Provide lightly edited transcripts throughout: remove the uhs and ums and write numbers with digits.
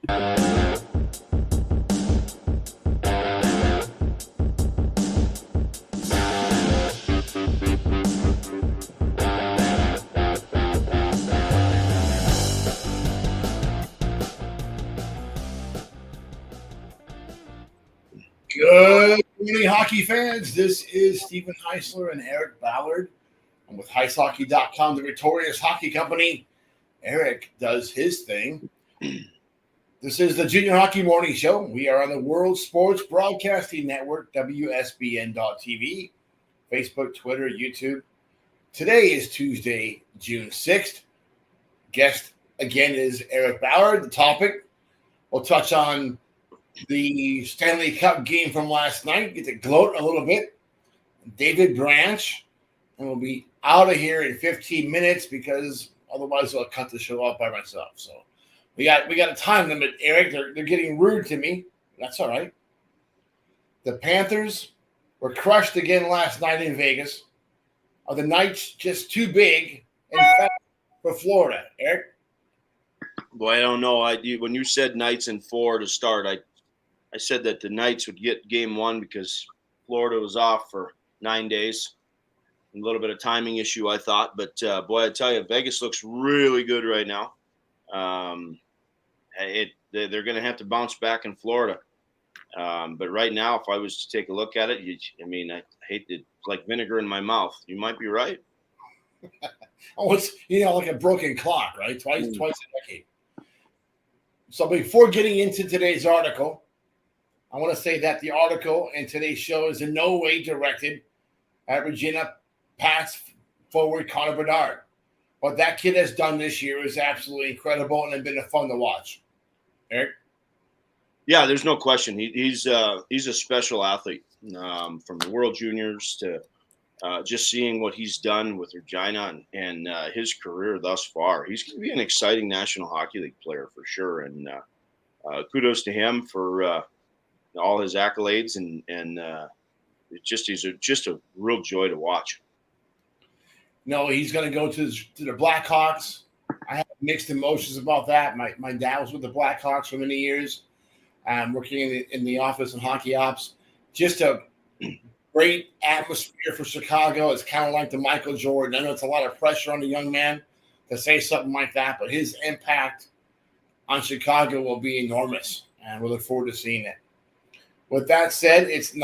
Good morning, hockey fans. This is Stephen Heisler and Eric Ballard. I'm with HeisHockey.com, the Victorious Hockey Company. Eric does his thing. This is the Junior Hockey Morning Show. We are on the World Sports Broadcasting Network, WSBN.TV, Facebook, Twitter, YouTube. Today is Tuesday, June 6th. Guest again is Eric Ballard. The topic, we'll touch on the Stanley Cup game from last night, get to gloat a little bit. David Branch, and we'll be out of here in 15 minutes because otherwise I'll cut the show off by myself. So we got a time limit, Eric. They're getting rude to me. That's all right. The Panthers were crushed again last night in Vegas. Are the Knights just too big and fast for Florida, Eric? Boy, I don't know. When you said Knights in 4 to start, I said that the Knights would get game 1 because Florida was off for 9 days. A little bit of timing issue, I thought. But, boy, I tell you, Vegas looks really good right now. They're going to have to bounce back in Florida. But right now, if I was to take a look at it, I hate it. It's like vinegar in my mouth. You might be right. It's like a broken clock, right? Twice a decade. So before getting into today's article, I want to say that the article in today's show is in no way directed at Regina Pat's forward Connor Bedard. What that kid has done this year is absolutely incredible and has been fun to watch. Eric? Yeah, there's no question. He's a special athlete, from the World Juniors to just seeing what he's done with Regina and his career thus far. He's going to be an exciting National Hockey League player for sure. And kudos to him for all his accolades, and he's just a real joy to watch. No, he's going to go to the Blackhawks. I have mixed emotions about that. My dad was with the Blackhawks for many years, working in the office and hockey ops. Just a great atmosphere for Chicago. It's kind of like the Michael Jordan. I know it's a lot of pressure on the young man to say something like that, but his impact on Chicago will be enormous, and we look forward to seeing it. With that said, isn't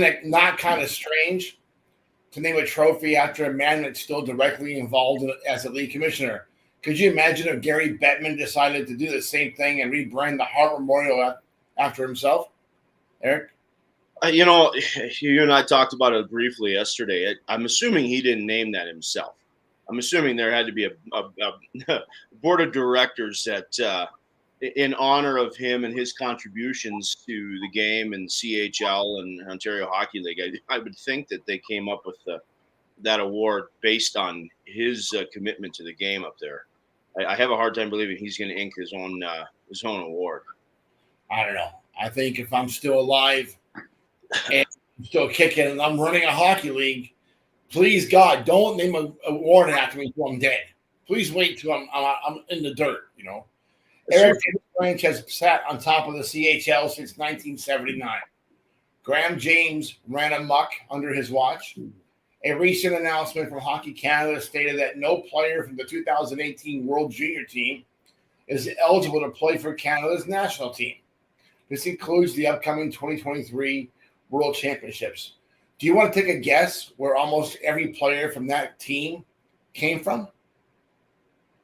it not kind of strange to name a trophy after a man that's still directly involved as a league commissioner? Could you imagine if Gary Bettman decided to do the same thing and rebrand the Hart Memorial after himself? Eric? You and I talked about it briefly yesterday. I'm assuming he didn't name that himself. I'm assuming there had to be a board of directors that in honor of him and his contributions to the game and CHL and Ontario Hockey League. I would think that they came up with that award based on his commitment to the game up there. I have a hard time believing he's going to ink his own award. I don't know. I think if I'm still alive and I'm still kicking and I'm running a hockey league, please God, don't name an award after me until I'm dead. Please wait till I'm in the dirt, Eric Branch has sat on top of the CHL since 1979. Graham James ran amok under his watch. A recent announcement from Hockey Canada stated that no player from the 2018 World Junior team is eligible to play for Canada's national team. This includes the upcoming 2023 World Championships. Do you want to take a guess where almost every player from that team came from?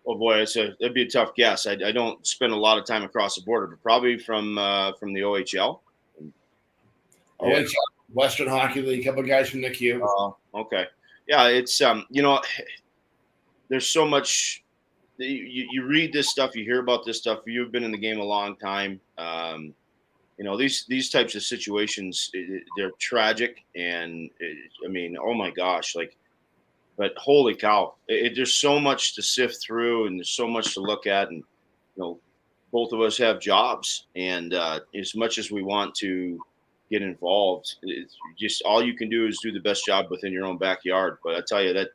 Oh boy, that'd be a tough guess. I don't spend a lot of time across the border, but probably from the OHL. OHL, Western Hockey League, a couple of guys from the Q. Okay. Yeah, it's there's so much. You read this stuff, you hear about this stuff. You've been in the game a long time. These types of situations, they're tragic, and oh my gosh, but holy cow, there's so much to sift through, and there's so much to look at, and both of us have jobs, and as much as we want to get involved, it's just all you can do is do the best job within your own backyard. But I tell you that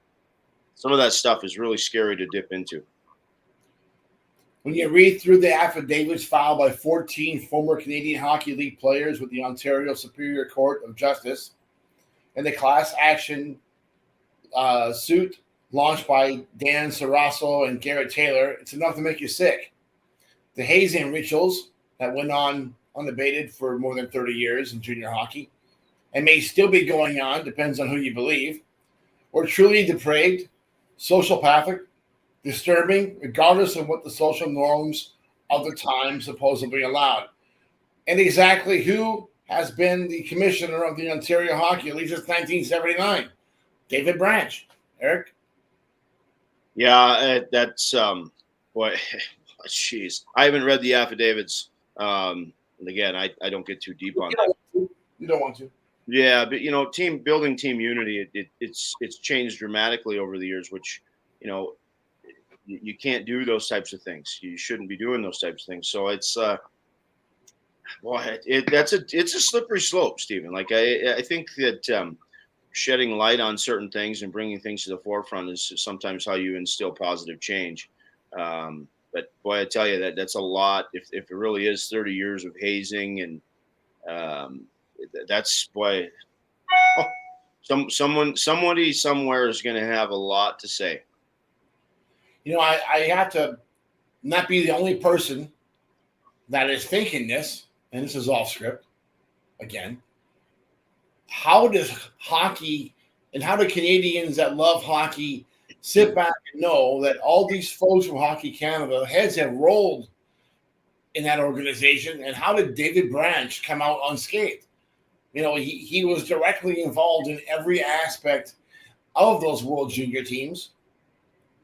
some of that stuff is really scary to dip into. When you read through the affidavits filed by 14 former Canadian Hockey League players with the Ontario Superior Court of Justice and the class action suit launched by Dan Sarasso and Garrett Taylor, it's enough to make you sick. The hazing rituals that went on unabated for more than 30 years in junior hockey and may still be going on, depends on who you believe, were truly depraved, sociopathic, disturbing, regardless of what the social norms of the time supposedly allowed. And exactly who has been the commissioner of the Ontario Hockey League since 1979? David Branch. Eric? Yeah, that's what. Jeez, I haven't read the affidavits. And again, I don't get too deep on that. You don't want to. Yeah, but building team unity, it's changed dramatically over the years, which you can't do those types of things. You shouldn't be doing those types of things. So it's it's a slippery slope, Stephen. Like I think that shedding light on certain things and bringing things to the forefront is sometimes how you instill positive change. But boy, I tell you that's a lot. If it really is 30 years of hazing and that's boy, somebody somewhere is going to have a lot to say. I have to not be the only person that is thinking this, and this is off script again. How does hockey and how do Canadians that love hockey sit back and know that all these folks from Hockey Canada heads have rolled in that organization? And how did David Branch come out unscathed? He was directly involved in every aspect of those World Junior teams.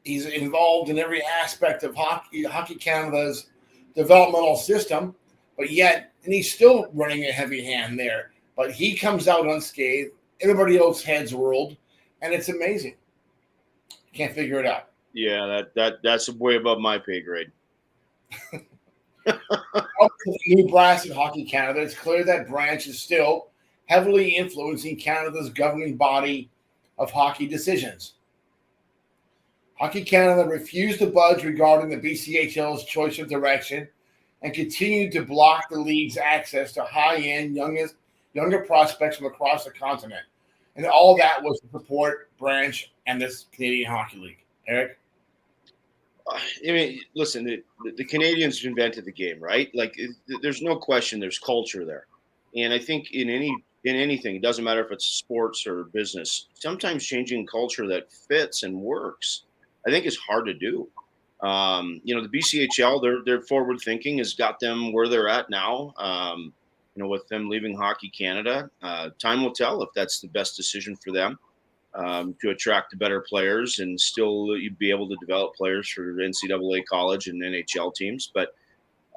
He's involved in every aspect of Hockey Canada's developmental system, and he's still running a heavy hand there. But he comes out unscathed. Everybody else heads rolled, and it's amazing. Can't figure it out. Yeah, that's way above my pay grade. Up to the new brass in Hockey Canada, it's clear that Branch is still heavily influencing Canada's governing body of hockey decisions. Hockey Canada refused to budge regarding the BCHL's choice of direction and continued to block the league's access to high-end, younger prospects from across the continent. And all that was to support Branch and this Canadian Hockey League. Eric? I mean, listen, the Canadians invented the game, right? Like, there's no question there's culture there. And I think in anything, it doesn't matter if it's sports or business, sometimes changing culture that fits and works, I think is hard to do. The BCHL, their forward thinking has got them where they're at now. With them leaving Hockey Canada, time will tell if that's the best decision for them to attract the better players and still you'd be able to develop players for NCAA college and NHL teams. But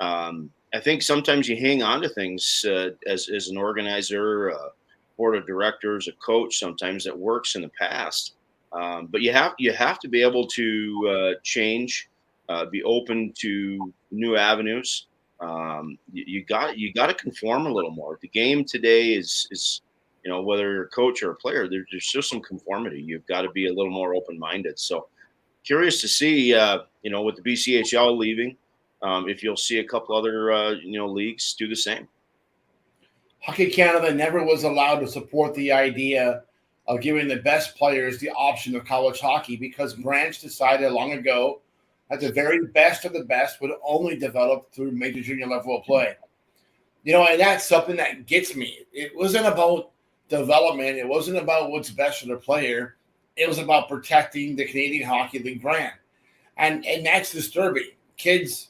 I think sometimes you hang on to things as an organizer, a board of directors, a coach. Sometimes that works in the past. But you have to be able to change, be open to new avenues. You got to conform a little more. The game today is whether you're a coach or a player, there's just some conformity. You've got to be a little more open-minded. So curious to see with the BCHL leaving, if you'll see a couple other leagues do the same. Hockey Canada never was allowed to support the idea of giving the best players the option of college hockey because Branch decided long ago that the very best of the best would only develop through major junior level of play. And that's something that gets me. It wasn't about development. It wasn't about what's best for the player. It was about protecting the Canadian Hockey League brand. And that's disturbing. Kids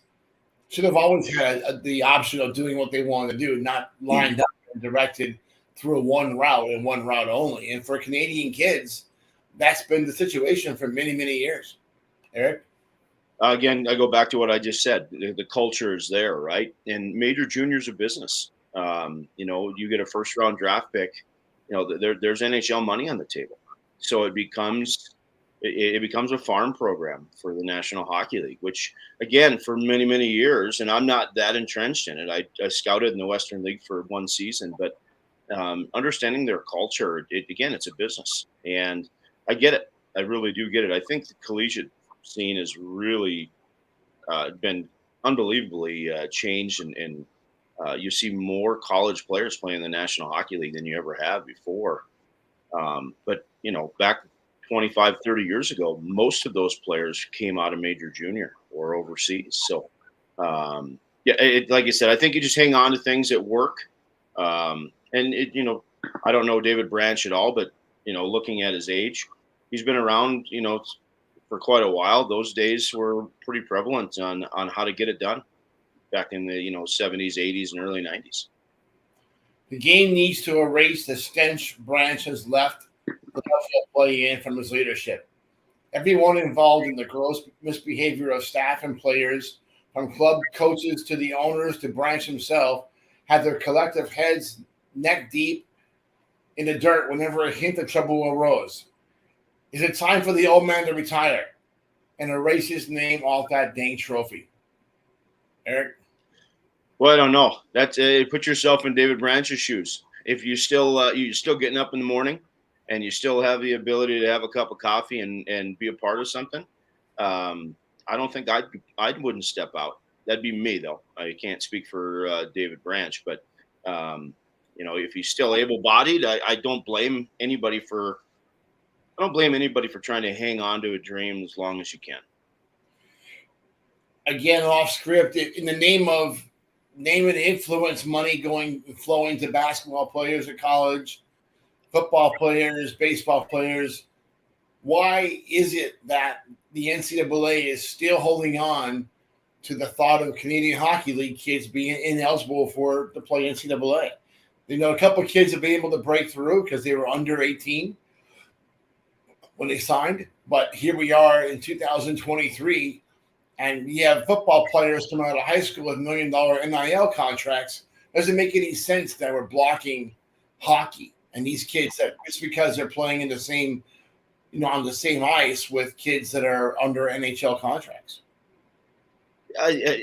should have always had the option of doing what they wanted to do, not lined up and directed through one route and one route only. And for Canadian kids, that's been the situation for many, many years. Eric? Again, I go back to what I just said. The culture is there, right? And major juniors are business. You get a first-round draft pick. There's NHL money on the table, so it becomes a farm program for the National Hockey League. Which, again, for many, many years, and I'm not that entrenched in it. I scouted in the Western League for one season, but understanding their culture, it's a business, and I get it. I really do get it. I think the collegiate scene has really been unbelievably changed, and you see more college players playing in the National Hockey League than you ever have before. But, back 25, 30 years ago, most of those players came out of major junior or overseas. So, yeah, like I said, I think you just hang on to things that work. I don't know David Branch at all, but, looking at his age, he's been around, for quite a while. Those days were pretty prevalent on how to get it done back in the, 70s, 80s, and early 90s. The game needs to erase the stench Branch has left Philadelphia play in from his leadership. Everyone involved in the gross misbehavior of staff and players, from club coaches to the owners to Branch himself, had their collective heads neck deep in the dirt whenever a hint of trouble arose. Is it time for the old man to retire and erase his name off that dang trophy? Eric? Well, I don't know. That's put yourself in David Branch's shoes. If you're still getting up in the morning and you still have the ability to have a cup of coffee and be a part of something, I don't think I wouldn't step out. That'd be me, though. I can't speak for David Branch, but if he's still able-bodied, I don't blame anybody for trying to hang on to a dream as long as you can. Again, off script, in the name of name and influence money flowing to basketball players at college, football players, baseball players, why is it that the NCAA is still holding on to the thought of Canadian Hockey League kids being ineligible to play NCAA? A couple of kids have been able to break through because they were under 18 when they signed, but here we are in 2023, and we have football players coming out of high school with $1 million NIL contracts. Doesn't make any sense that we're blocking hockey and these kids that just because they're playing in the same, on the same ice with kids that are under NHL contracts.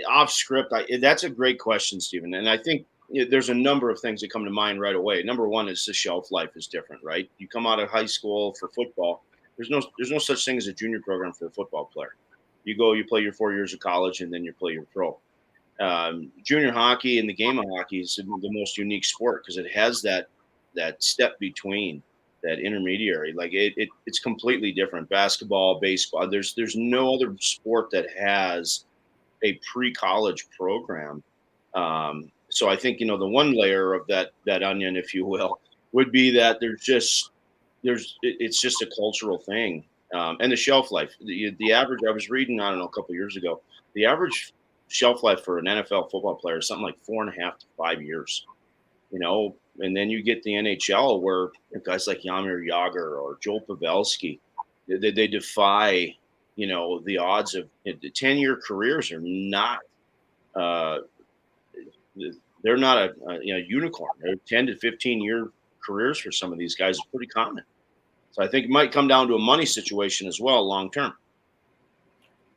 Off script, that's a great question, Stephen, and I think there's a number of things that come to mind right away. Number one is the shelf life is different, right? You come out of high school for football. There's no such thing as a junior program for a football player. You go, you play your 4 years of college, and then you play your pro. Junior hockey and the game of hockey is the most unique sport because it has that step between, that intermediary. Like it's completely different. Basketball, baseball. There's no other sport that has a pre-college program. So I think the one layer of that onion, if you will, would be that it's just a cultural thing. And the shelf life, the average, I was reading, I don't know, a couple of years ago, the average shelf life for an NFL football player is something like 4.5 to 5 years, and then you get the NHL where guys like Jaromir Jagr or Joel Pavelski, they defy, the odds of 10-year careers are not, they're not a unicorn. They're 10 to 15-year careers for some of these guys is pretty common. So I think it might come down to a money situation as well, long term.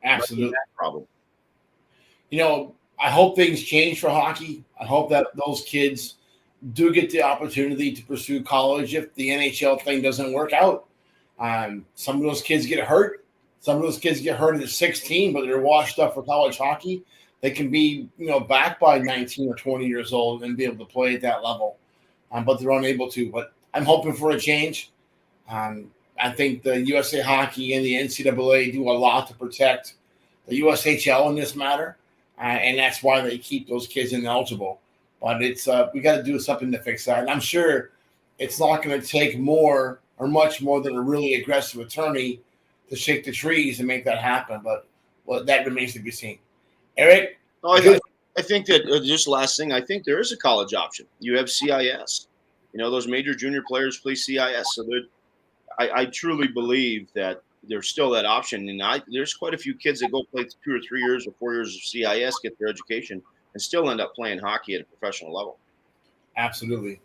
Absolutely. Problem. I hope things change for hockey. I hope that those kids do get the opportunity to pursue college if the NHL thing doesn't work out. Some of those kids get hurt. Some of those kids get hurt at 16, but they're washed up for college hockey. They can be, back by 19 or 20 years old and be able to play at that level, but they're unable to. But I'm hoping for a change. I think the USA Hockey and the NCAA do a lot to protect the USHL in this matter, and that's why they keep those kids ineligible. But it's we got to do something to fix that. And I'm sure it's not going to take more or much more than a really aggressive attorney to shake the trees and make that happen. But that remains to be seen. Eric? I think that just last thing, I think there is a college option. You have CIS. Those major junior players play CIS. So I truly believe that there's still that option. And there's quite a few kids that go play 2 or 3 years or 4 years of CIS, get their education, and still end up playing hockey at a professional level. Absolutely.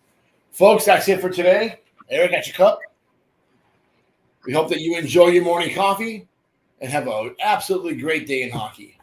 Folks, that's it for today. Eric, got your cup. We hope that you enjoy your morning coffee and have an absolutely great day in hockey.